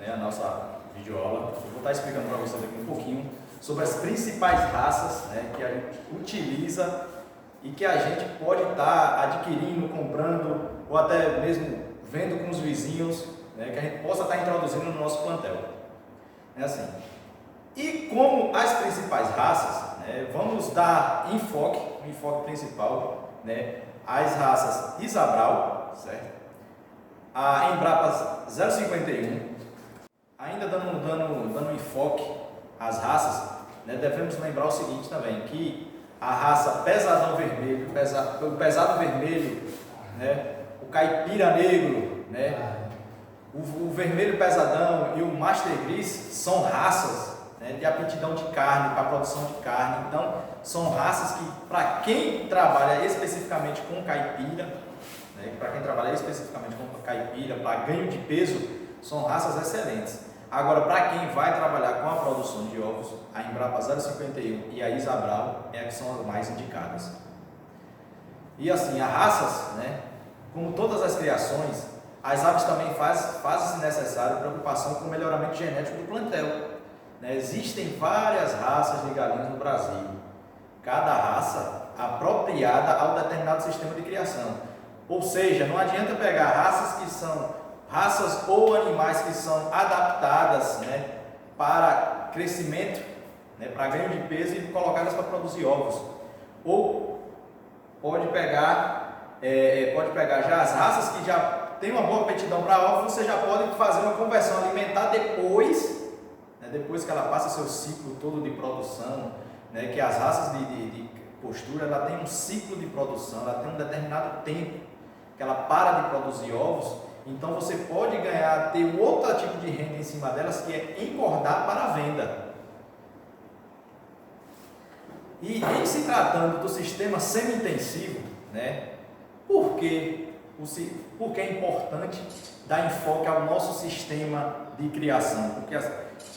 né, a nossa videoaula. Eu vou estar explicando para vocês aqui um pouquinho sobre as principais raças, né, que a gente utiliza e que a gente pode estar adquirindo, comprando ou até mesmo vendo com os vizinhos, né, que a gente possa estar introduzindo no nosso plantel. É assim. E como as principais raças, né, vamos dar um enfoque principal, né, às raças Isabral, certo? A Embrapa 051, ainda dando enfoque às raças, né, devemos lembrar o seguinte também, que a raça Pesadão Vermelho, o Pesado Vermelho, né, o Caipira Negro, né, o Vermelho Pesadão e o Master Gris são raças, né, de aptidão de carne, para produção de carne. Então, são raças que, para quem trabalha especificamente com caipira, né, para ganho de peso, são raças excelentes. Agora, para quem vai trabalhar com a produção de ovos, a Embrapa 051 e a Isabral é que são as mais indicadas. E assim, as raças, né, como todas as criações, as aves também fazem-se necessário preocupação com o melhoramento genético do plantel. Né? Existem várias raças de galinhas no Brasil, cada raça apropriada ao determinado sistema de criação. Ou seja, não adianta pegar raças ou animais que são adaptadas, né, para crescimento, né, para ganho de peso e colocá-las para produzir ovos. Ou pode pegar já as raças que já têm uma boa aptidão para ovos, você já pode fazer uma conversão alimentar depois, né, depois que ela passa seu ciclo todo de produção, né, que as raças de postura, ela tem um ciclo de produção, ela tem um determinado tempo que ela para de produzir ovos. Então você pode ter um outro tipo de renda em cima delas, que é engordar para a venda. E em se tratando do sistema semi-intensivo, né, por que é importante dar enfoque ao nosso sistema de criação? Porque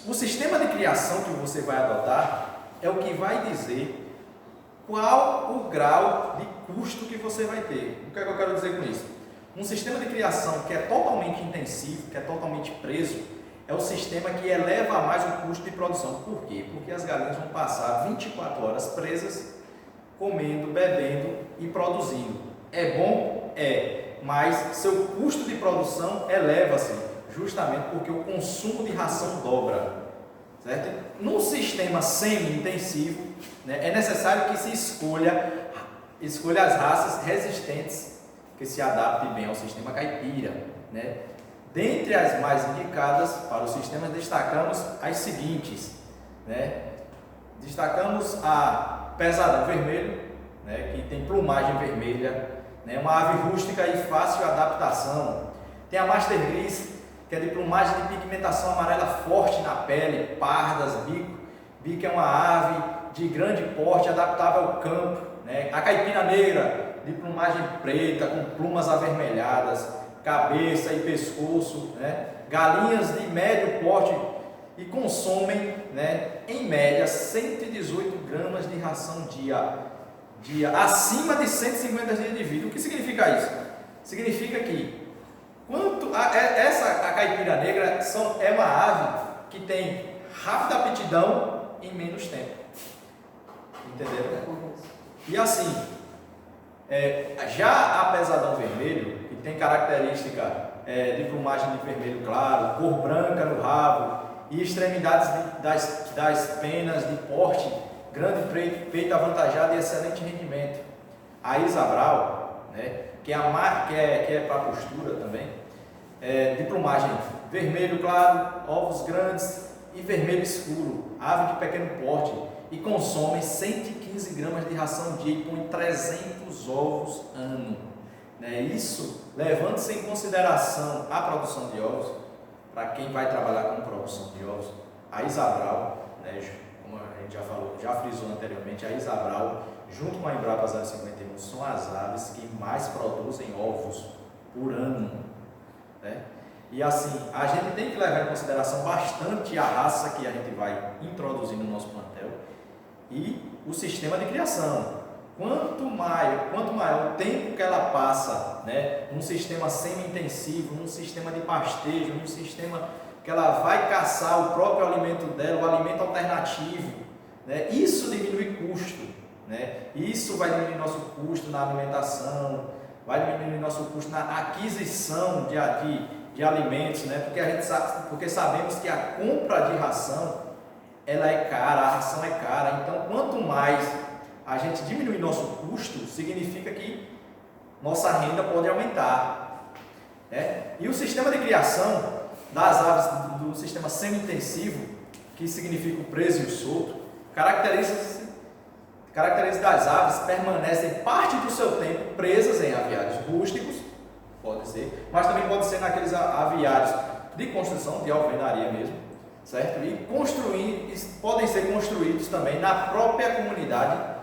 o sistema de criação que você vai adotar é o que vai dizer qual o grau de custo que você vai ter. O que é que eu quero dizer com isso? Um sistema de criação que é totalmente intensivo, que é totalmente preso, é o sistema que eleva mais o custo de produção. Por quê? Porque as galinhas vão passar 24 horas presas, comendo, bebendo e produzindo. É bom? É, mas seu custo de produção eleva-se, justamente porque o consumo de ração dobra. Certo? No sistema semi-intensivo, né, é necessário que se escolha as raças resistentes que se adaptem bem ao sistema caipira. Né? Dentre as mais indicadas para o sistema, destacamos as seguintes. Né? Destacamos a Pesadão Vermelho, né, que tem plumagem vermelha, né, uma ave rústica e fácil adaptação. Tem a Master Gris, que é de plumagem de pigmentação amarela forte na pele, pardas, bico. Bico é uma ave de grande porte, adaptável ao campo. Né? A Caipira Negra, de plumagem preta, com plumas avermelhadas, cabeça e pescoço. Né? Galinhas de médio porte e consomem, né, em média 118 gramas de ração dia, acima de 150 dias de vida. O que significa isso? Significa que a Caipira Negra é uma ave que tem rápida aptidão em menos tempo. Entenderam? E assim, já a Pesadão Vermelho, que tem característica de plumagem de vermelho claro, cor branca no rabo e extremidades das penas de porte, grande peito avantajado e excelente rendimento. A Isabral, né, que é para postura também, de plumagem vermelho claro, ovos grandes e vermelho escuro, ave de pequeno porte, e consome 115 gramas de ração dia e põe 300 ovos ano. Né? Isso levando-se em consideração a produção de ovos, para quem vai trabalhar com produção de ovos, a Isabral, né, como a gente já falou, já frisou anteriormente, a Isabral, junto com a Embrapa 051, são as aves que mais produzem ovos por ano. Né? E assim, a gente tem que levar em consideração bastante a raça que a gente vai introduzir no nosso plantel e o sistema de criação. Quanto maior o tempo que ela passa, né, num sistema semi-intensivo, num sistema de pastejo, num sistema que ela vai caçar o próprio alimento dela, o alimento alternativo, né? Isso diminui custo, né? Isso vai diminuir nosso custo na alimentação, vai diminuir nosso custo na aquisição de alimentos, né? Porque sabemos que a compra de ração, ela é cara, a ração é cara. Então, quanto mais a gente diminuir nosso custo, significa que nossa renda pode aumentar, né? E o sistema de criação das aves do sistema semi-intensivo, que significa o preso e o solto, caracteriza das aves permanecem parte do seu tempo presas em aviários rústicos, pode ser, mas também pode ser naqueles aviários de construção, de alvenaria mesmo, certo? E podem ser construídos também na própria comunidade,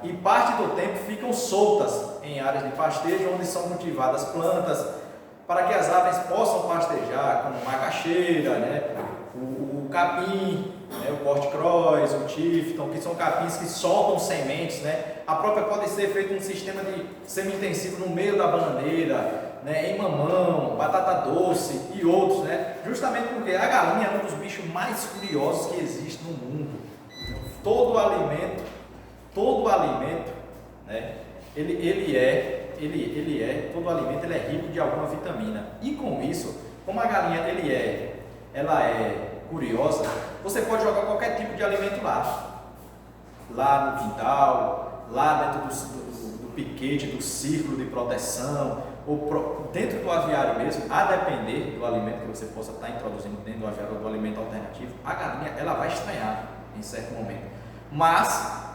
e parte do tempo ficam soltas em áreas de pastejo, onde são cultivadas plantas, para que as aves possam pastejar, como macaxeira, né? o capim, né? O porte-cross, o tifton, que são capins que soltam sementes, né? A própria pode ser feito um sistema de semi-intensivo no meio da bananeira, né? Em mamão, batata doce e outros, né? Justamente porque a galinha é um dos bichos mais curiosos que existe no mundo. Todo alimento, né? Todo alimento ele é rico de alguma vitamina. E com isso, como a galinha ela é curiosa, você pode jogar qualquer tipo de alimento lá no quintal, lá dentro do piquete, do círculo de proteção, ou dentro do aviário mesmo, a depender do alimento que você possa estar introduzindo dentro do aviário ou do alimento alternativo, a galinha ela vai estranhar em certo momento, mas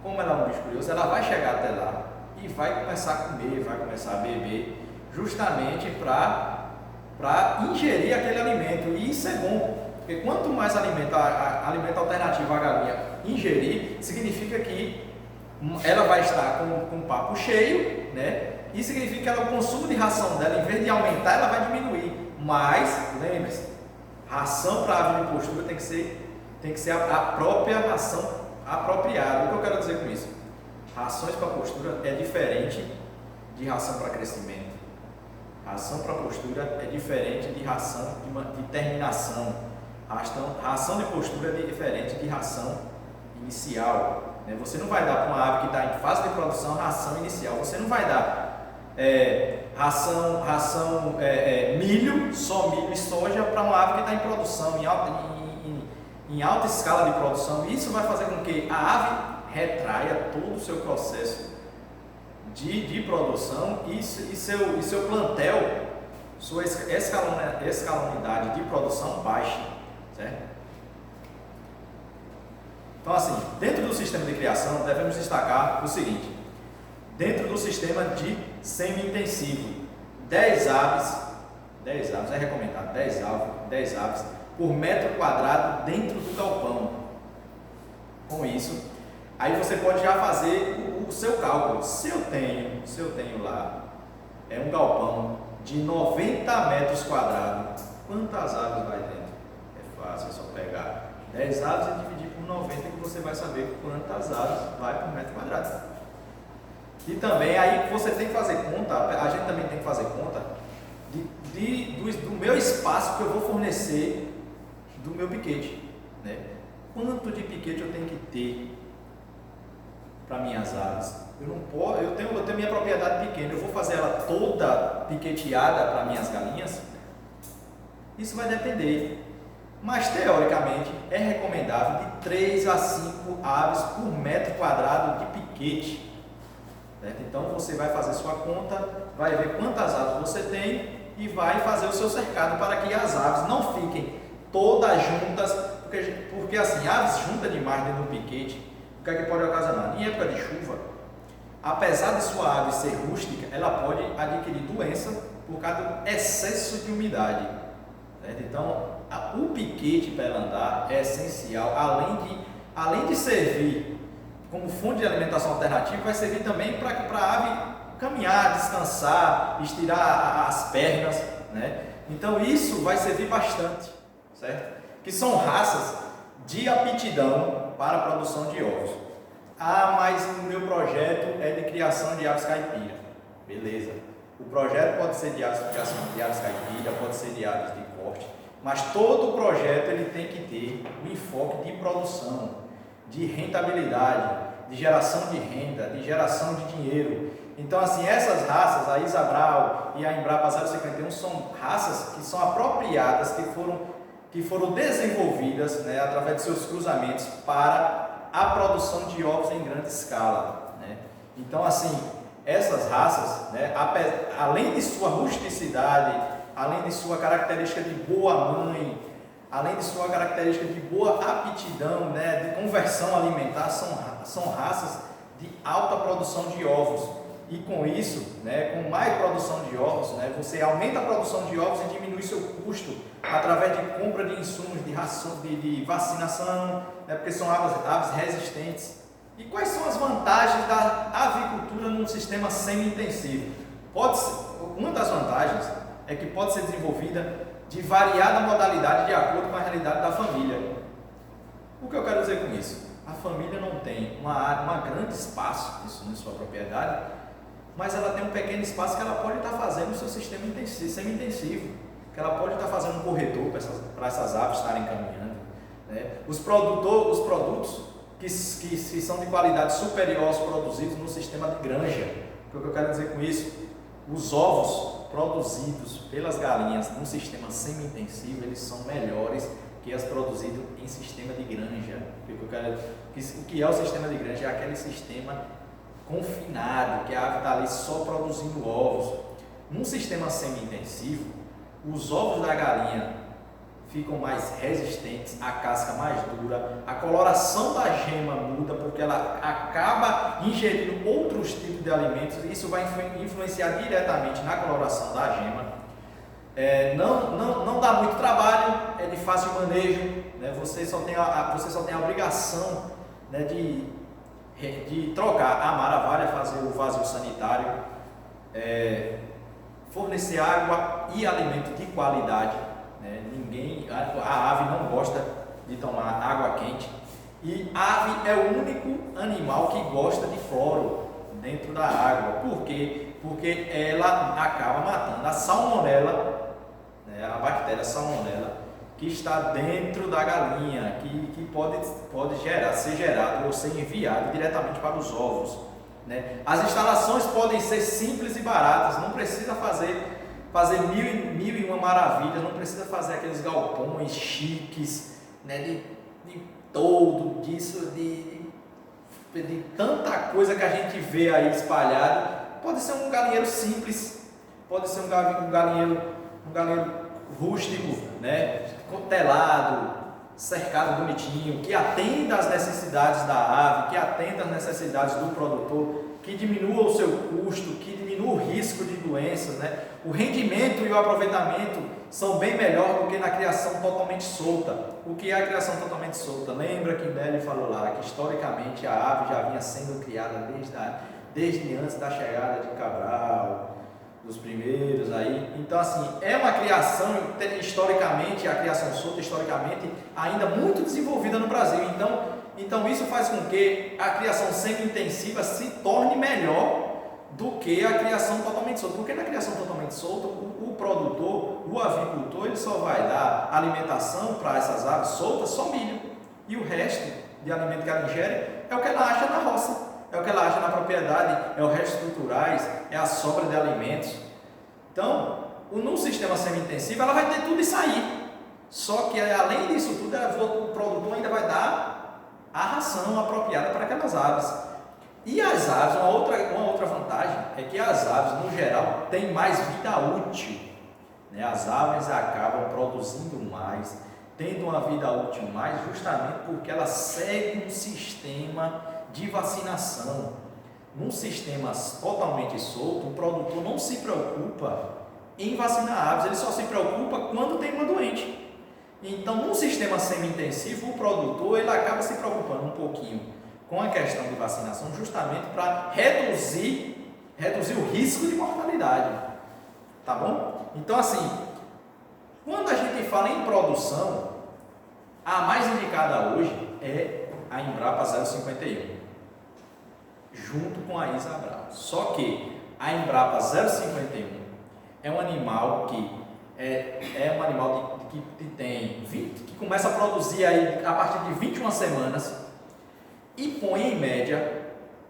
como ela é um bicho curioso, ela vai chegar até lá e vai começar a comer, vai começar a beber, justamente para ingerir aquele alimento. E isso é bom, porque quanto mais alimento alternativo a galinha ingerir, significa que ela vai estar com o papo cheio, né? E significa que o consumo de ração dela, em vez de aumentar, ela vai diminuir. Mas, lembre-se, ração para ave de postura tem que ser a própria ração apropriada. O que eu quero dizer com isso? Rações para postura é diferente de ração para crescimento. Ração para postura é diferente de ração de terminação. Ração de postura é diferente de ração inicial. Você não vai dar para uma ave que está em fase de produção ração inicial. Você não vai dar ração milho, só milho e soja para uma ave que está em produção, em alta escala de produção. Isso vai fazer com que a ave retraia todo o seu processo de produção e seu plantel, sua escalonidade de produção baixe, certo? Então, assim, dentro do sistema de criação, devemos destacar o seguinte: dentro do sistema de semi-intensivo, 10 aves, é recomendado 10 aves por metro quadrado dentro do galpão. Com isso, aí você pode já fazer o seu cálculo. Se eu tenho lá um galpão de 90 metros quadrados, quantas aves vai dentro? É fácil, é só pegar 10 aves e dividir por 90 que você vai saber quantas aves vai por metro quadrado. E também aí você tem que fazer conta, a gente também tem que fazer conta do meu espaço que eu vou fornecer do meu piquete, né? Quanto de piquete eu tenho que ter para minhas aves? Eu tenho minha propriedade pequena, eu vou fazer ela toda piqueteada para minhas galinhas? Isso vai depender. Mas teoricamente é recomendável de 3 a 5 aves por metro quadrado de piquete, certo? Então você vai fazer sua conta, vai ver quantas aves você tem e vai fazer o seu cercado para que as aves não fiquem todas juntas, porque assim, aves juntas demais dentro do piquete, o que é que pode ocasionar? Em época de chuva, apesar de sua ave ser rústica, ela pode adquirir doença por causa do excesso de umidade, certo? Então o piquete para ela andar é essencial, além de servir como fonte de alimentação alternativa, vai servir também para a ave caminhar, descansar, estirar as pernas, né? Então isso vai servir bastante, certo? Que são raças de aptidão para a produção de ovos. Ah, mas o meu projeto é de criação de aves caipira. Beleza. O projeto pode ser de aves de criação, de aves caipira, pode ser de aves de corte, mas todo projeto ele tem que ter um enfoque de produção, de rentabilidade, de geração de renda, de geração de dinheiro. Então, assim, essas raças, a Isabral e a Embrapa 051, são raças que são apropriadas, que foram desenvolvidas, né, através de seus cruzamentos para a produção de ovos em grande escala, né? Então, assim, essas raças, né, além de sua rusticidade, além de sua característica de boa mãe, além de sua característica de boa aptidão, né, de conversão alimentar, são raças de alta produção de ovos. E com isso, né, com mais produção de ovos, né, você aumenta a produção de ovos e diminui seu custo através de compra de insumos, de ração, de vacinação, né, porque são aves resistentes. E quais são as vantagens da avicultura num sistema semi-intensivo? Uma das vantagens é que pode ser desenvolvida de variada modalidade de acordo com a realidade da família. O que eu quero dizer com isso? A família não tem um grande espaço em sua propriedade, mas ela tem um pequeno espaço que ela pode estar fazendo o seu sistema semi-intensivo, que ela pode estar fazendo um corredor para essas aves estarem caminhando, né? Os produtos que são de qualidade superior aos produzidos no sistema de granja. O que eu quero dizer com isso? Os ovos produzidos pelas galinhas no sistema semi-intensivo, eles são melhores que as produzidas em sistema de granja. O que é o sistema de granja? É aquele sistema confinado, que a ave está ali só produzindo ovos. Num sistema semi-intensivo, os ovos da galinha ficam mais resistentes, a casca mais dura, a coloração da gema muda porque ela acaba ingerindo outros tipos de alimentos e isso vai influenciar diretamente na coloração da gema. Não dá muito trabalho, é de fácil manejo, né? Você só tem a obrigação, né, de trocar a maravilha, fazer o vazio sanitário, fornecer água e alimento de qualidade, né? A ave não gosta de tomar água quente e a ave é o único animal que gosta de cloro dentro da água. Por quê? Porque ela acaba matando a salmonela, né? A bactéria salmonela que está dentro da galinha, que pode ser gerado ou ser enviado diretamente para os ovos, né? As instalações podem ser simples e baratas, não precisa fazer mil e uma maravilhas, não precisa fazer aqueles galpões chiques, né, de todo, disso, de tanta coisa que a gente vê aí espalhado. Pode ser um galinheiro simples, pode ser um galinheiro rústico, né, telado, cercado bonitinho, que atenda às necessidades da ave, que atenda às necessidades do produtor, que diminua o seu custo, que diminua o risco de doenças, né? O rendimento e o aproveitamento são bem melhor do que na criação totalmente solta. O que é a criação totalmente solta? Lembra que Belli falou lá que historicamente a ave já vinha sendo criada desde antes da chegada de Cabral, dos primeiros aí. Então, assim, é uma criação historicamente, a criação solta historicamente ainda muito desenvolvida no Brasil. Então isso faz com que a criação semi-intensiva se torne melhor do que a criação totalmente solta. Porque na criação totalmente solta, o produtor, o avicultor, ele só vai dar alimentação para essas aves soltas, só milho. E o resto de alimento que ela ingere é o que ela acha na roça, é o que ela acha na propriedade, é o resto estruturais, é a sobra de alimentos. Então, no sistema semi-intensivo, ela vai ter tudo isso aí. Só que, além disso tudo, o produtor ainda vai dar a ração apropriada para aquelas aves. E as aves, uma outra vantagem é que as aves, no geral, têm mais vida útil, né? As aves acabam produzindo mais, tendo uma vida útil mais, justamente porque elas seguem um sistema de vacinação. Num sistema totalmente solto, o produtor não se preocupa em vacinar aves, ele só se preocupa quando tem uma doente. Então, num sistema semi-intensivo, o produtor ele acaba se preocupando um pouquinho com a questão de vacinação, justamente para reduzir o risco de mortalidade, tá bom? Então, assim, quando a gente fala em produção, a mais indicada hoje é a Embrapa 051, junto com a Isabral. Só que a Embrapa 051 é um animal que um animal que tem 20, que começa a produzir aí a partir de 21 semanas e põe em média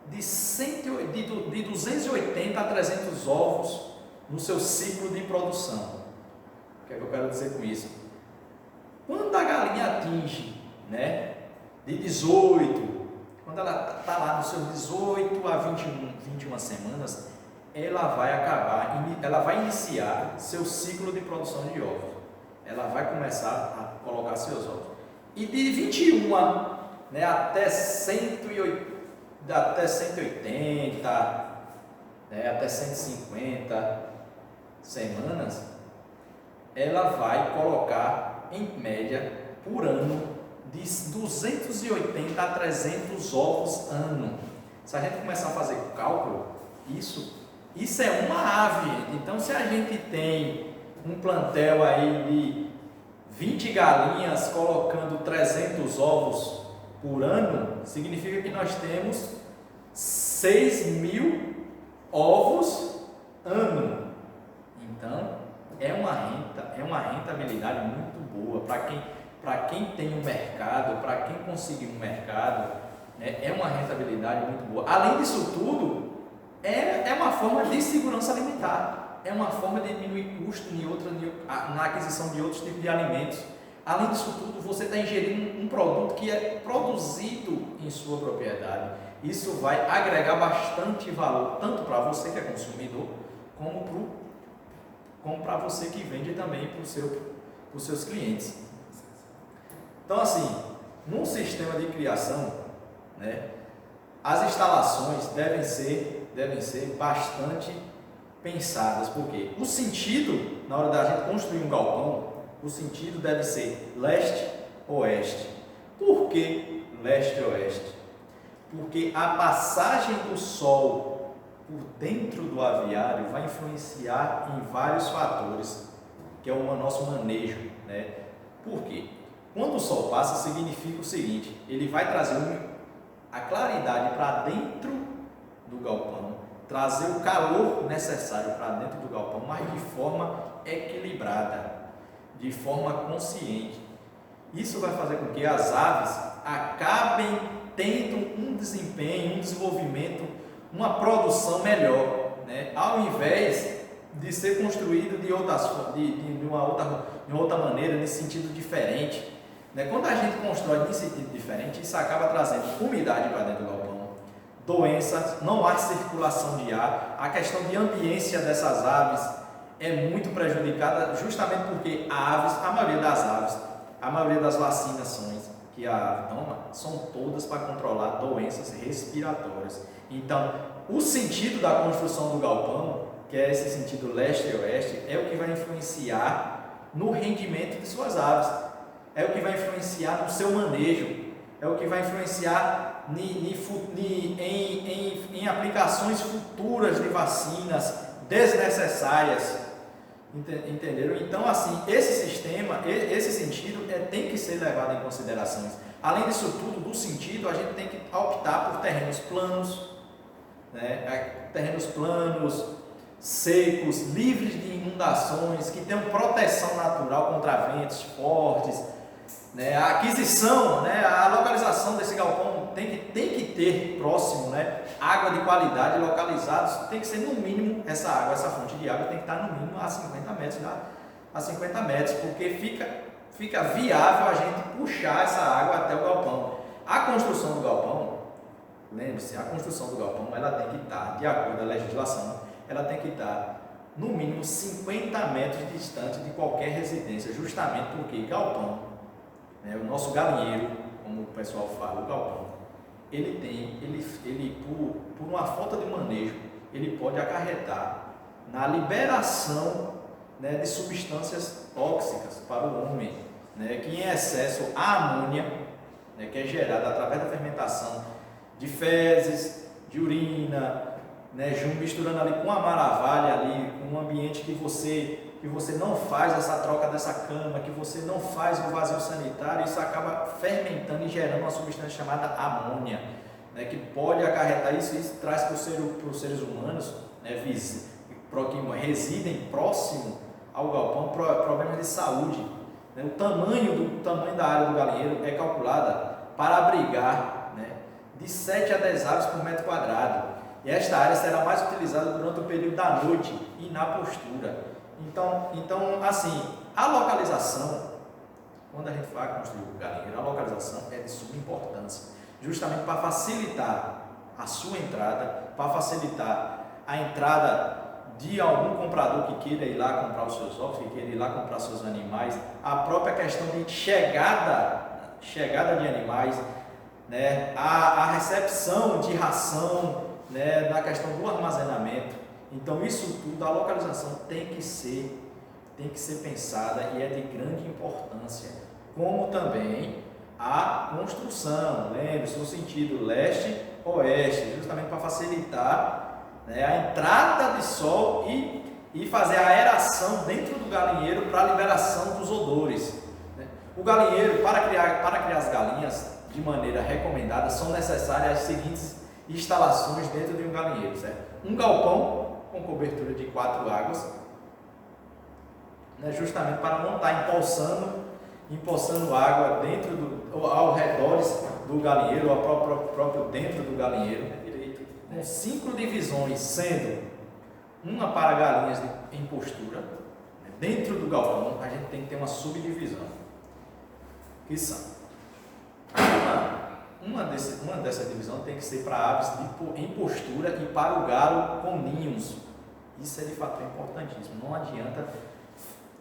de 280 a 300 ovos no seu ciclo de produção. O que é que eu quero dizer com isso? Quando a galinha atinge, né, de 18, quando ela está lá nos seus 18 a 21 semanas, ela vai iniciar seu ciclo de produção de ovos. Ela vai começar a colocar seus ovos. E de 21, né, até 180, até 150 semanas, ela vai colocar em média por ano de 280 a 300 ovos ano. Se a gente começar a fazer cálculo, isso é uma ave. Então, se a gente tem um plantel aí de 20 galinhas colocando 300 ovos por ano, significa que nós temos 6.000 ovos ano. Então, é uma rentabilidade muito boa para quem tem um mercado, para quem conseguiu um mercado, né, é uma rentabilidade muito boa. Além disso tudo, é uma forma de segurança alimentar, é uma forma de diminuir custo na aquisição de outros tipos de alimentos. Além disso tudo, você está ingerindo um produto que é produzido em sua propriedade. Isso vai agregar bastante valor, tanto para você que é consumidor, como para você que vende também para os seus clientes. Então, assim, num sistema de criação, né, as instalações devem ser bastante pensadas, porque o sentido, na hora da gente construir um galpão, o sentido deve ser leste-oeste. Por que leste-oeste? Porque a passagem do sol por dentro do aviário vai influenciar em vários fatores, que é o nosso manejo, né? Por quê? Quando o sol passa, significa o seguinte: ele vai trazer a claridade para dentro do galpão, trazer o calor necessário para dentro do galpão, mas de forma equilibrada, de forma consciente. Isso vai fazer com que as aves acabem tendo um desempenho, um desenvolvimento, uma produção melhor, né? Ao invés de ser construído de uma outra maneira, de sentido diferente, né? Quando a gente constrói de sentido diferente, isso acaba trazendo umidade para dentro do galpão, doenças, não há circulação de ar, a questão de ambiência dessas aves é muito prejudicada, justamente porque a maioria das vacinações que a ave toma são todas para controlar doenças respiratórias. Então, o sentido da construção do galpão, que é esse sentido leste e oeste, é o que vai influenciar no rendimento de suas aves, é o que vai influenciar no seu manejo, é o que vai influenciar em aplicações futuras de vacinas desnecessárias. Entenderam? Então, assim, esse sistema, esse sentido tem que ser levado em consideração. Além disso tudo, do sentido, a gente tem que optar por terrenos planos, né? Terrenos planos, secos, livres de inundações, que tenham proteção natural contra ventos fortes, né? A aquisição, né? A localização desse galpão tem que ter próximo, né? Água de qualidade localizados, tem que ser no mínimo essa fonte de água tem que estar no mínimo a 50 metros, porque fica viável a gente puxar essa água até o galpão. A construção do galpão, lembre-se, ela tem que estar, de acordo com a legislação, ela tem que estar no mínimo 50 metros distante de qualquer residência, justamente porque galpão, né, o nosso galinheiro, como o pessoal fala, o galpão, ele por uma falta de manejo, ele pode acarretar na liberação, né, de substâncias tóxicas para o homem, né, que em excesso a amônia, né, que é gerada através da fermentação de fezes, de urina, né, misturando ali com a maravilha ali, com um ambiente que você não faz essa troca dessa cama, que você não faz o vazio sanitário, isso acaba fermentando e gerando uma substância chamada amônia, né, que pode acarretar isso traz para os seres humanos né, que residem próximo ao galpão, problemas de saúde. Né? O tamanho da área do galinheiro é calculada para abrigar, né, de 7 a 10 aves por metro quadrado. E esta área será mais utilizada durante o período da noite e na postura. Então assim, a localização, quando a gente vai construir o galinheiro, a localização é de suma importância, justamente para facilitar a sua entrada, para facilitar a entrada de algum comprador que queira ir lá comprar os seus ovos, que queira ir lá comprar seus animais, a própria questão de chegada de animais, né, a recepção de ração, né, na questão do armazenamento. Então isso tudo, a localização tem que ser pensada e é de grande importância, como também a construção, lembre-se, no sentido leste-oeste, justamente para facilitar, né, a entrada de sol e fazer a aeração dentro do galinheiro para a liberação dos odores. Né? O galinheiro, para criar as galinhas de maneira recomendada, são necessárias as seguintes instalações dentro de um galinheiro, certo? Um galpão com cobertura de 4 águas, né, justamente para não estar empoçando água ao redor do galinheiro, ou próprio dentro do galinheiro, com 5 divisões, sendo uma para galinhas em postura. Dentro do galpão a gente tem que ter uma subdivisão, que são uma dessa divisão tem que ser para aves em postura e para o galo com ninhos. Isso é de fato importantíssimo.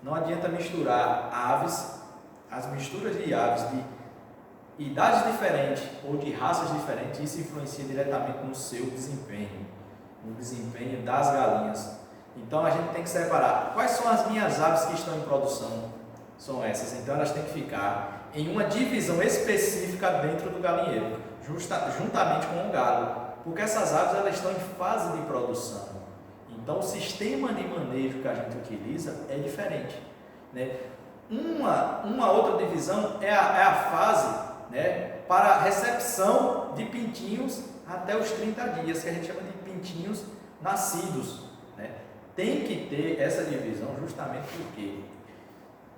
Não adianta misturar aves, as misturas de aves de idades diferentes ou de raças diferentes. Isso influencia diretamente no seu desempenho, no desempenho das galinhas. Então a gente tem que separar quais são as minhas aves que estão em produção. São essas, então elas têm que ficar em uma divisão específica dentro do galinheiro, juntamente com o galo, porque essas aves elas estão em fase de produção. Então o sistema de manejo que a gente utiliza é diferente, né? Uma outra divisão é a fase, né, para a recepção de pintinhos até os 30 dias, que a gente chama de pintinhos nascidos, né? Tem que ter essa divisão justamente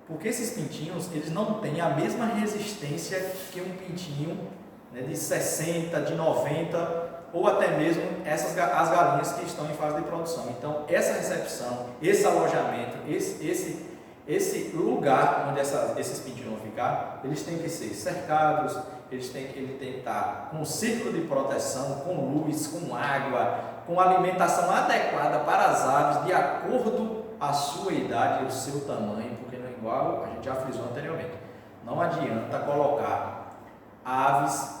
porque esses pintinhos eles não têm a mesma resistência que um pintinho, né, de 60, de 90 ou até mesmo as galinhas que estão em fase de produção. Então essa recepção, esse alojamento, esse lugar onde esses pintinhos vão ficar, eles têm que ser cercados, ele tem que estar com um círculo de proteção, com luz, com água, com alimentação adequada para as aves, de acordo à sua idade e o seu tamanho, porque não é igual, a gente já frisou anteriormente. Não adianta colocar aves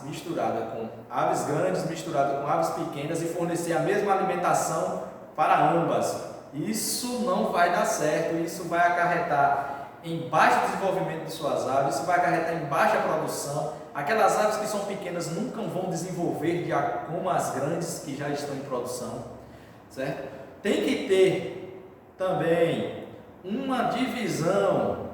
grandes misturadas com aves pequenas e fornecer a mesma alimentação para ambas. Isso não vai dar certo, isso vai acarretar em baixo desenvolvimento de suas aves, isso vai acarretar em baixa produção. Aquelas aves que são pequenas nunca vão desenvolver como as grandes que já estão em produção, certo? Tem que ter também uma divisão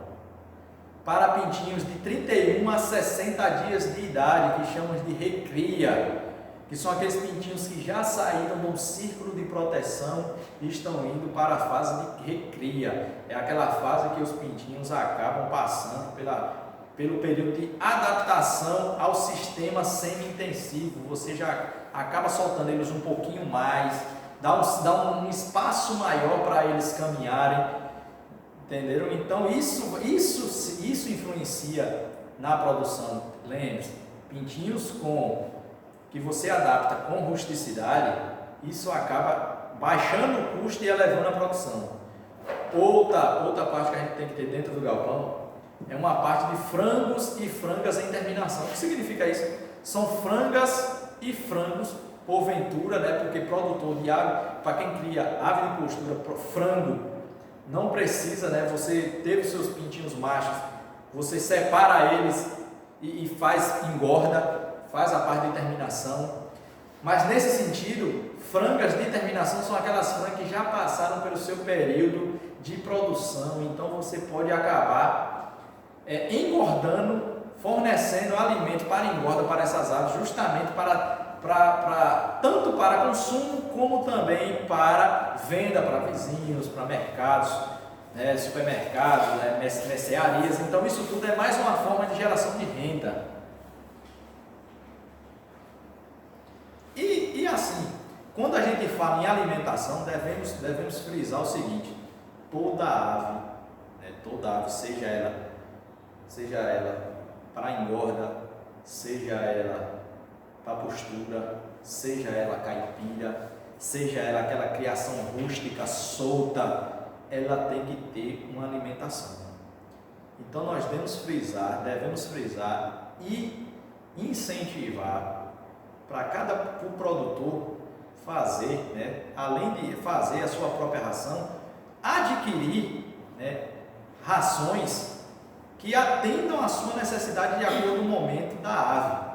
para pintinhos de 31 a 60 dias de idade, que chamamos de recria, que são aqueles pintinhos que já saíram do círculo de proteção e estão indo para a fase de recria. É aquela fase que os pintinhos acabam passando pelo período de adaptação ao sistema semi-intensivo. Você já acaba soltando eles um pouquinho mais, dá um espaço maior para eles caminharem, entenderam? Então isso influencia na produção. Lembre-se, pintinhos que você adapta com rusticidade, isso acaba baixando o custo e elevando a produção. Outra parte que a gente tem que ter dentro do galpão é uma parte de frangos e frangas em terminação. O que significa isso? São frangas e frangos, porventura, né? Porque produtor de ave, para quem cria ave de postura, frango, não precisa, né? Você teve os seus pintinhos machos, você separa eles e engorda, faz a parte de terminação. Mas nesse sentido, frangas de terminação são aquelas frangas que já passaram pelo seu período de produção, então você pode acabar engordando, fornecendo alimento para engorda para essas aves, justamente para tanto para consumo como também para venda para vizinhos, para mercados, né, supermercados, né, mercearias. Então isso tudo é mais uma forma de geração de renda. E assim, quando a gente fala em alimentação, devemos frisar o seguinte: toda ave, né, seja ela para engorda, seja ela para postura, seja ela caipira, seja ela aquela criação rústica, solta, ela tem que ter uma alimentação. Então nós devemos frisar e incentivar para o produtor fazer, né, além de fazer a sua própria ração, adquirir, né, rações que atendam a sua necessidade de acordo com o momento da ave.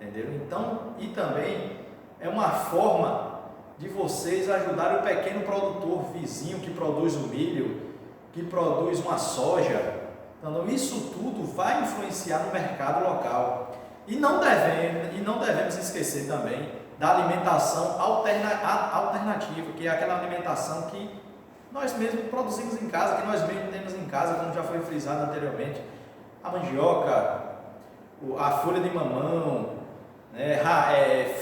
Entendeu? Então, e também é uma forma de vocês ajudarem o pequeno produtor vizinho que produz o milho, que produz uma soja. Então, isso tudo vai influenciar no mercado local. E não devemos esquecer também da alimentação alternativa, que é aquela alimentação que nós mesmos produzimos em casa, que nós mesmos temos em casa, como já foi frisado anteriormente. A mandioca, a folha de mamão,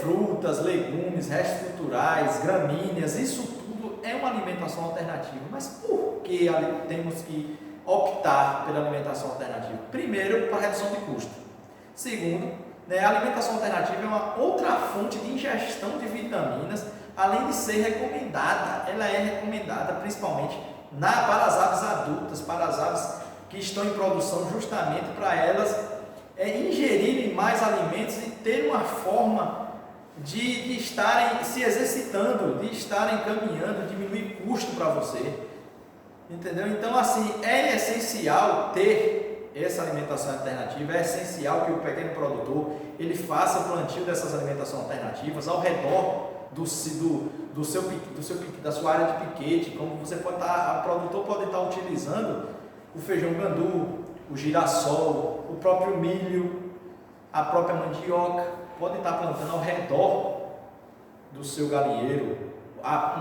frutas, legumes, restos culturais, gramíneas, isso tudo é uma alimentação alternativa. Mas por que temos que optar pela alimentação alternativa? Primeiro, para redução de custo. Segundo, a alimentação alternativa é uma outra fonte de ingestão de vitaminas, além de ser recomendada. Ela é recomendada principalmente para as aves adultas, para as aves que estão em produção, justamente para elas ingerirem mais alimentos e ter uma forma de estarem se exercitando, de estarem caminhando, diminuir custo para você. Entendeu? Então, assim, é essencial ter essa alimentação alternativa, é essencial que o pequeno produtor ele faça o plantio dessas alimentações alternativas ao redor da sua área de piquete, como você pode estar, o produtor pode estar utilizando o feijão gandu, o girassol, o próprio milho, a própria mandioca, pode estar plantando ao redor do seu galinheiro,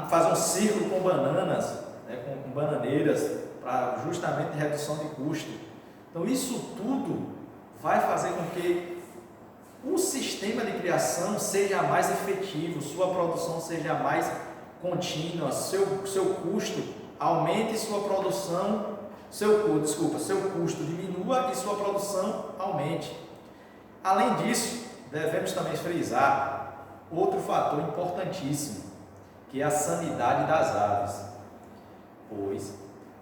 fazer um círculo com bananas, com bananeiras, para justamente redução de custo. Então isso tudo vai fazer com que o sistema de criação seja mais efetivo, sua produção seja mais contínua, seu custo aumente, sua produção, seu custo diminua e sua produção aumente. Além disso, devemos também frisar outro fator importantíssimo, que é a sanidade das aves. Pois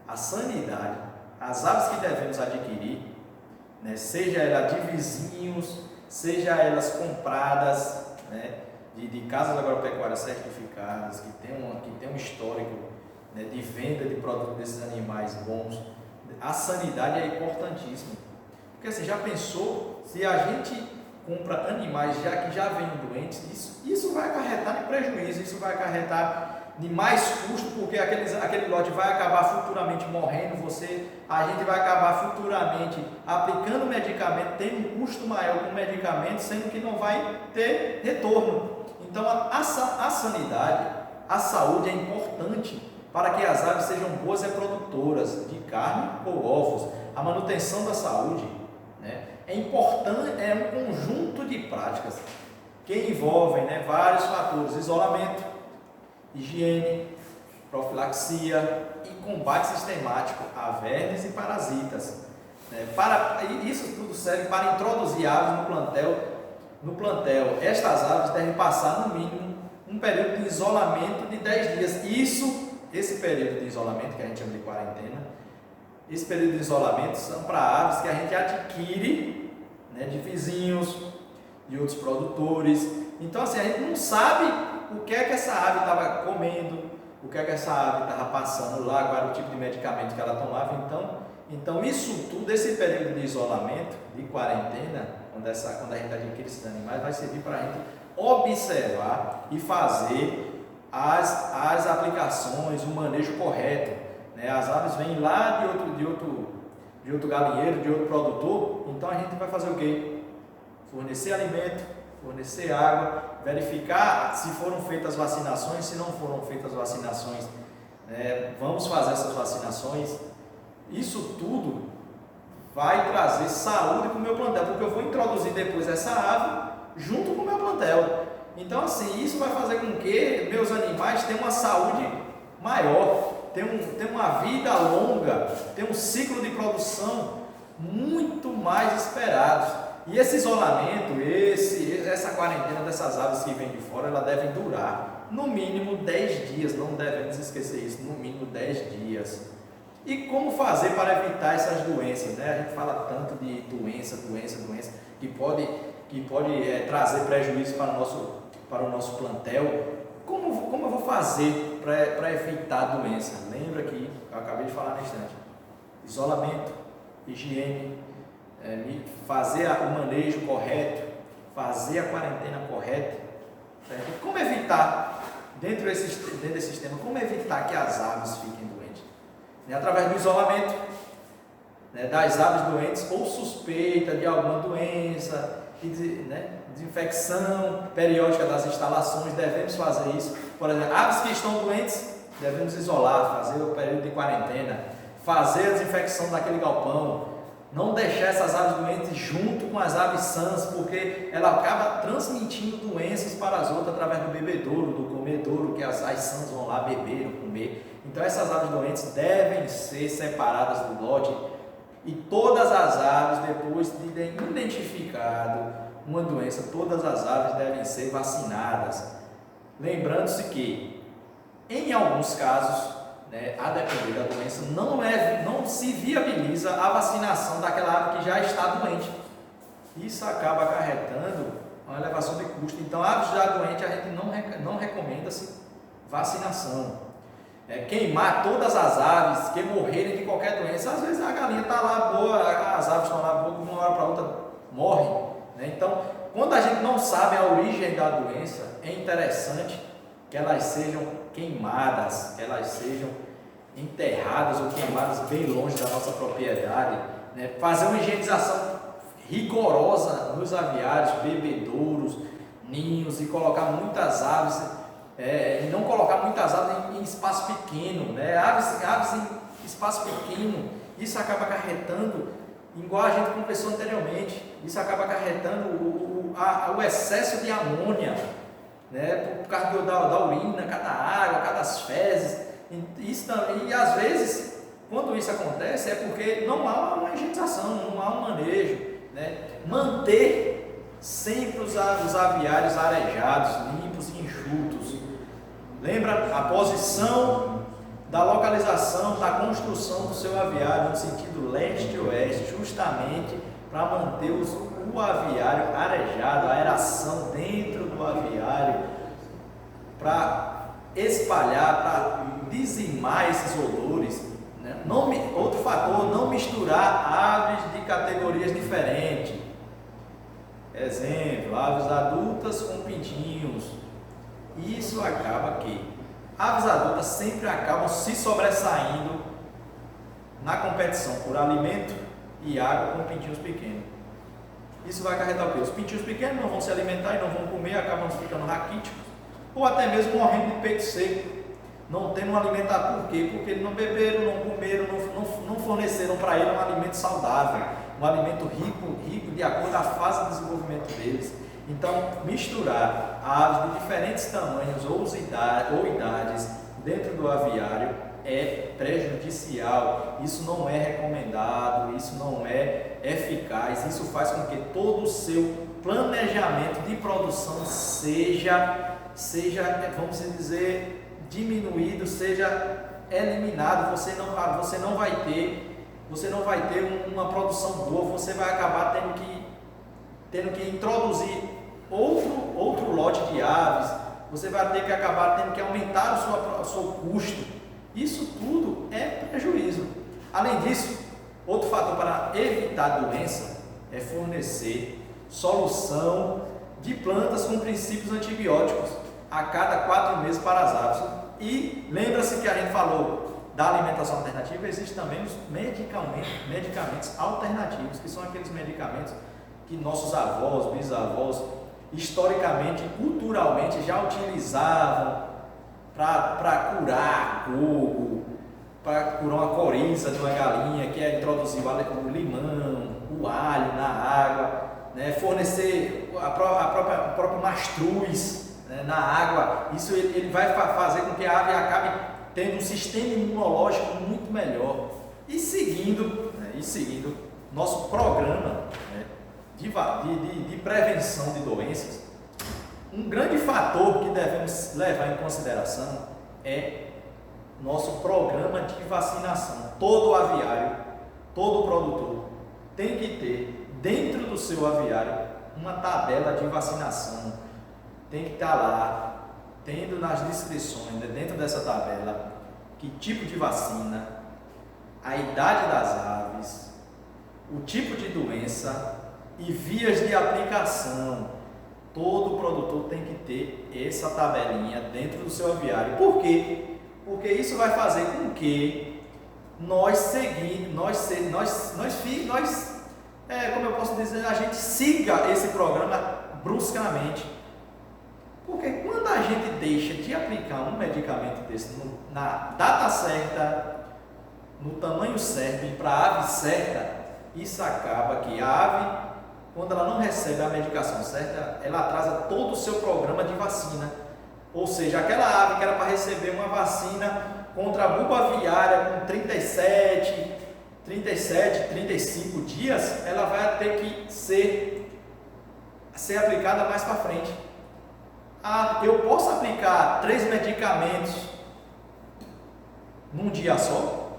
a sanidade, as aves que devemos adquirir, seja ela de vizinhos, seja elas compradas, de casas agropecuárias certificadas, que tem um histórico, de venda de produtos desses animais bons, a sanidade é importantíssima. Porque assim, já pensou, se a gente compra animais que já vêm doentes, isso vai acarretar em prejuízo, isso vai acarretar de mais custo, porque aquele lote vai acabar futuramente morrendo, a gente vai acabar futuramente aplicando medicamento, tendo um custo maior com medicamento, sendo que não vai ter retorno. Então a sanidade, a saúde é importante para que as aves sejam boas reprodutoras de carne ou ovos. A manutenção da saúde é importante, é um conjunto de práticas que envolvem vários fatores: isolamento, higiene, profilaxia e combate sistemático a vermes e parasitas. Isso tudo serve para introduzir aves no plantel. Estas aves devem passar no mínimo um período de isolamento de 10 dias. Esse período de isolamento, que a gente chama de quarentena, esse período de isolamento são para aves que a gente adquire de vizinhos, de outros produtores. Então assim, a gente não sabe o que é que essa ave estava comendo, o que é que essa ave estava passando lá, qual era o tipo de medicamento que ela tomava. Então isso tudo, esse período de isolamento, de quarentena, quando a gente adquire esses animais, vai servir para a gente observar e fazer as aplicações, o manejo correto. As aves vêm lá de outro galinheiro, de outro produtor, então a gente vai fazer o quê? Fornecer alimento, fornecer água, verificar se foram feitas vacinações, se não foram feitas vacinações, vamos fazer essas vacinações. Isso tudo vai trazer saúde para o meu plantel, porque eu vou introduzir depois essa ave junto com o meu plantel. Então, assim, isso vai fazer com que meus animais tenham uma saúde maior, tenham uma vida longa, tenham um ciclo de produção muito mais esperado. E esse isolamento, essa quarentena dessas aves que vêm de fora, ela deve durar no mínimo 10 dias, não devemos esquecer isso, no mínimo 10 dias. E como fazer para evitar essas doenças, né? A gente fala tanto de doença, que pode trazer prejuízo para o nosso plantel. Como eu vou fazer para evitar a doença? Lembra que eu acabei de falar na instante. Isolamento, higiene, fazer o manejo correto, fazer a quarentena correta. Como evitar, dentro desse sistema, como evitar que as aves fiquem doentes? Através do isolamento, das aves doentes ou suspeita de alguma doença, desinfecção periódica das instalações, devemos fazer isso. Por exemplo, aves que estão doentes, devemos isolar, fazer o período de quarentena, fazer a desinfecção daquele galpão, não deixar essas aves doentes junto com as aves sãs, porque ela acaba transmitindo doenças para as outras através do bebedouro, do comedouro, que as sãs vão lá beber ou comer. Então essas aves doentes devem ser separadas do lote, e todas as aves, depois de identificado uma doença, todas as aves devem ser vacinadas. Lembrando-se que, em alguns casos, a depender da doença, não se viabiliza a vacinação daquela ave que já está doente. Isso acaba acarretando uma elevação de custo. Então, aves já doentes, a gente não recomenda-se vacinação. Queimar todas as aves que morrerem de qualquer doença. Às vezes a galinha está lá boa, as aves estão lá boas, de uma hora para outra morrem. Então, quando a gente não sabe a origem da doença, é interessante que elas sejam queimadas, que elas sejam enterradas ou queimadas bem longe da nossa propriedade. Fazer uma higienização rigorosa nos aviários, bebedouros, ninhos, e colocar muitas aves, e não colocar muitas aves em espaço pequeno, aves em espaço pequeno. Isso acaba acarretando, igual a gente conversou anteriormente, isso acaba acarretando o excesso de amônia, por causa da urina, cada água, cada fezes. Isso também, e às vezes, quando isso acontece, é porque não há uma higienização, não há um manejo. Manter sempre os aviários arejados, limpos e enxutos. Lembra a posição da localização, da construção do seu aviário no sentido leste-oeste, justamente para manter o aviário arejado, a aeração dentro do aviário, para espalhar, para dizimar esses odores. Outro fator, não misturar aves de categorias diferentes. Exemplo, aves adultas com pintinhos. Isso acaba que aves adultas sempre acabam se sobressaindo na competição por alimento e água com pintinhos pequenos. Isso vai acarretar o quê? Os pintinhos pequenos não vão se alimentar e não vão comer, acabam ficando raquíticos, ou até mesmo morrendo de peito seco, não tendo um alimentar. Por quê? Porque eles não beberam, não comeram, não forneceram para ele um alimento saudável, um alimento rico de acordo com a fase de desenvolvimento deles. Então, misturar aves de diferentes tamanhos ou idades dentro do aviário é prejudicial. Isso não é recomendado, isso não é eficaz. Isso faz com que todo o seu planejamento de produção seja, vamos dizer, diminuído, seja eliminado. Você não vai ter uma produção boa. Você vai acabar tendo que introduzir outro lote de aves. Você vai ter que acabar tendo que aumentar o seu custo. Isso tudo é prejuízo. Além disso, outro fator para evitar a doença é fornecer solução de plantas com princípios antibióticos a cada 4 meses para as aves. E lembra-se que a gente falou da alimentação alternativa, existem também os medicamentos alternativos, que são aqueles medicamentos que nossos avós, bisavós historicamente, culturalmente, já utilizavam para curar coco, para curar uma coriza de uma galinha, que é introduzir o limão, o alho na água, né? Fornecer o próprio mastruz, né, na água. Isso ele vai fazer com que a ave acabe tendo um sistema imunológico muito melhor. E seguindo nosso programa, né, de prevenção de doenças, um grande fator que devemos levar em consideração é nosso programa de vacinação. Todo aviário, todo produtor tem que ter dentro do seu aviário uma tabela de vacinação. Tem que estar lá, tendo nas descrições, né, dentro dessa tabela, que tipo de vacina, a idade das aves, o tipo de doença e vias de aplicação. Todo produtor tem que ter essa tabelinha dentro do seu aviário. Por quê? Porque isso vai fazer com que como eu posso dizer, a gente siga esse programa bruscamente. Porque quando a gente deixa de aplicar um medicamento desse na data certa, no tamanho certo e para a ave certa, isso acaba que a ave, quando ela não recebe a medicação certa, ela atrasa todo o seu programa de vacina. Ou seja, aquela ave que era para receber uma vacina contra a buba aviária com 37, 35 dias, ela vai ter que ser aplicada mais para frente. Eu posso aplicar 3 medicamentos num dia só?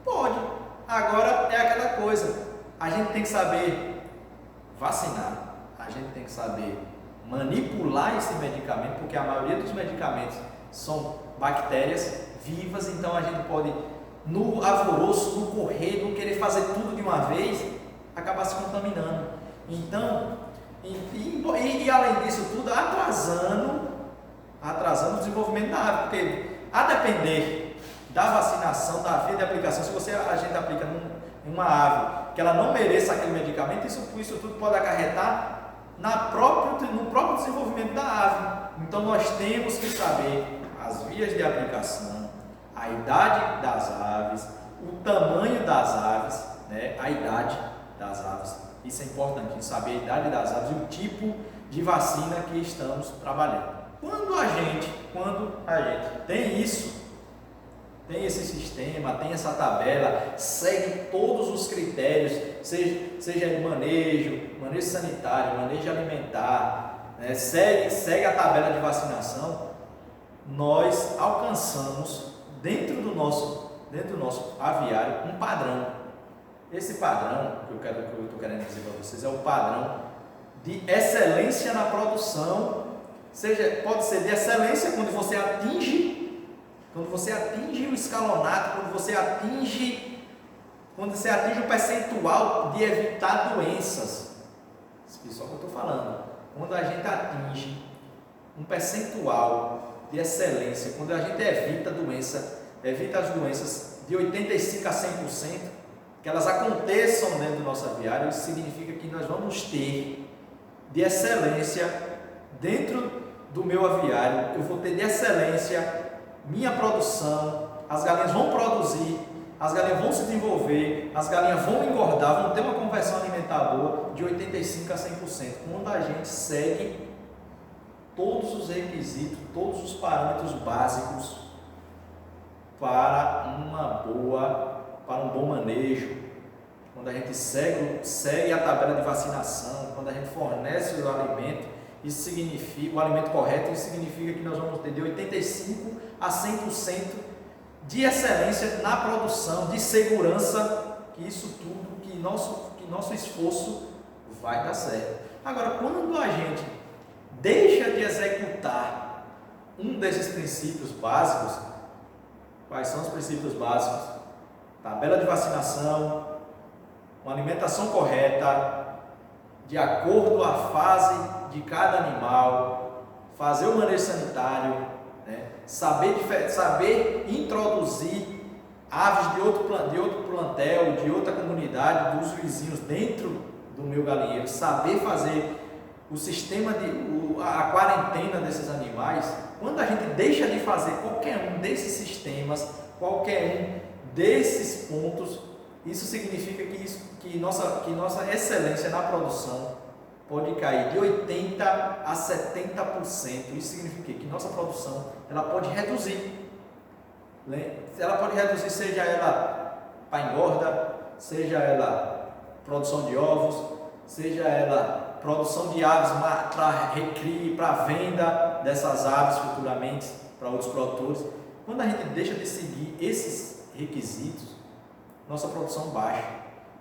Pode. Agora é aquela coisa, a gente tem que saber vacinar, a gente tem que saber manipular esse medicamento, porque a maioria dos medicamentos são bactérias vivas, então a gente pode, no alvoroço, no correr, no querer fazer tudo de uma vez, acabar se contaminando. Então, e além disso tudo, atrasando o desenvolvimento da ave, porque a depender da vacinação, da via de aplicação, se a gente aplica em uma ave que ela não mereça aquele medicamento, isso tudo pode acarretar no próprio desenvolvimento da ave. Então nós temos que saber as vias de aplicação, a idade das aves, o tamanho das aves, né? A idade das aves. Isso é importante, saber a idade das aves e o tipo de vacina que estamos trabalhando. Quando a gente tem isso, tem esse sistema, tem essa tabela, segue todos os critérios, seja de manejo sanitário, manejo alimentar, né? segue a tabela de vacinação, nós alcançamos dentro do nosso aviário um padrão. Esse padrão que eu estou querendo dizer para vocês é o padrão de excelência na produção, pode ser de excelência quando você atinge o escalonato, quando você atinge o percentual de evitar doenças. Isso é o que eu estou falando. Quando a gente atinge um percentual de excelência, quando a gente evita as doenças de 85% a 100%, que elas aconteçam dentro do nosso aviário, isso significa que nós vamos ter de excelência dentro do meu aviário, eu vou ter de excelência minha produção, as galinhas vão produzir, as galinhas vão se desenvolver, as galinhas vão engordar, vão ter uma conversão alimentar boa de 85% a 100%, quando a gente segue todos os requisitos, todos os parâmetros básicos para um bom manejo, quando a gente segue a tabela de vacinação, quando a gente fornece o alimento, isso significa, o alimento correto, isso significa que nós vamos ter de 85% a 100% de excelência na produção, de segurança, que isso tudo, que nosso esforço vai dar certo. Agora, quando a gente deixa de executar um desses princípios básicos, quais são os princípios básicos? Tabela de vacinação, uma alimentação correta, de acordo com a fase de cada animal, fazer o manejo sanitário, né? Saber introduzir aves de outro plantel, de outra comunidade, dos vizinhos dentro do meu galinheiro, saber fazer o sistema a quarentena desses animais, quando a gente deixa de fazer qualquer um desses sistemas, qualquer um desses pontos, isso significa que nossa excelência na produção pode cair de 80% a 70%. Isso significa que nossa produção ela pode reduzir. Ela pode reduzir, seja ela para engorda, seja ela produção de ovos, seja ela produção de aves para recria, para venda dessas aves futuramente para outros produtores. Quando a gente deixa de seguir esses requisitos, nossa produção baixa.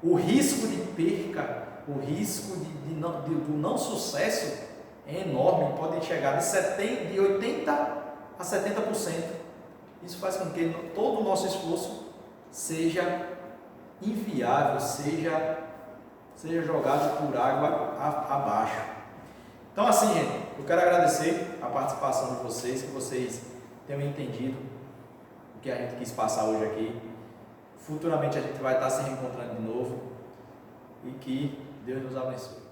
O risco de perca, o risco do não sucesso é enorme, pode chegar de 80% a 70%. Isso faz com que todo o nosso esforço seja inviável, seja jogado por água abaixo. Então assim, gente, eu quero agradecer a participação de vocês, que vocês tenham entendido o que a gente quis passar hoje aqui. Futuramente a gente vai estar se reencontrando de novo e que Deus nos abençoe.